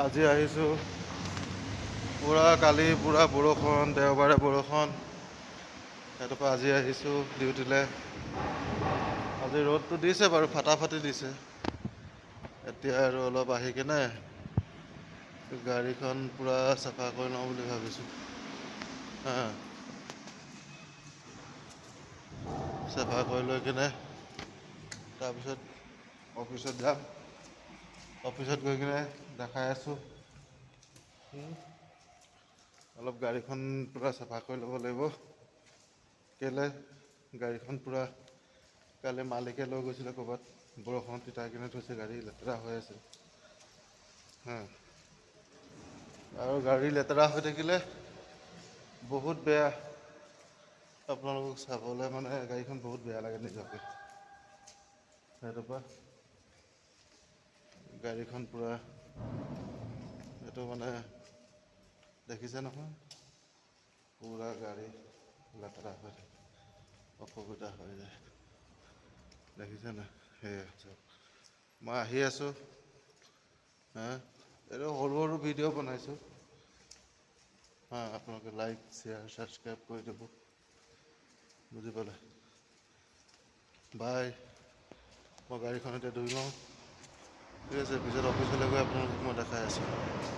আজি আহিছোঁ কালি পূৰা বৰষুণ, দেওবাৰে বৰষুণ, সেইটোৰ পৰা আজি আহিছোঁ ডিউটিলৈ। আজি ৰ'দটো দিছে বাৰু, ফাটাফাটি দিছে। এতিয়া আৰু অলপ আহি কিনে গাড়ীখন পূৰা চাফা কৰি লওঁ বুলি ভাবিছোঁ। চাফা কৰি লৈ কিনে তাৰপিছত অফিচত যাম। অফিচত গৈ কিনে দেখাই আছোঁ। অলপ গাড়ীখন পূৰা চাফা কৰি ল'ব লাগিব। কেলৈ গাড়ীখন পূৰা কালি মালিকে লৈ গৈছিলে ক'ৰবাত, বৰষুণত তিতাই কিনে থৈছে, গাড়ী লেতেৰা হৈ আছে। আৰু গাড়ী লেতেৰা হৈ থাকিলে বহুত বেয়া। আপোনালোকক চাবলৈ মানে গাড়ীখন বহুত বেয়া লাগে নিজকে। সেইটোৰ পৰা গাড়ীখন পূৰা এইটো মানে দেখিছে নহয়, পূৰা গাড়ী লেতেৰা হৈ থাকে, অসুবিধা হৈ যায়। দেখিছে নাই? সেয়া চব মই আহি আছোঁ। এইটো সৰু সৰু ভিডিঅ' বনাইছোঁ। আপোনালোকে লাইক, শ্বেয়াৰ, ছাবস্ক্ৰাইব কৰি দিব, বুজি পালে? বাই। মই গাড়ীখন এতিয়া ধুই লওঁ। ঠিক আছে, পিছত অফিচলৈ গৈ আপোনালোকক মই দেখাই আছোঁ।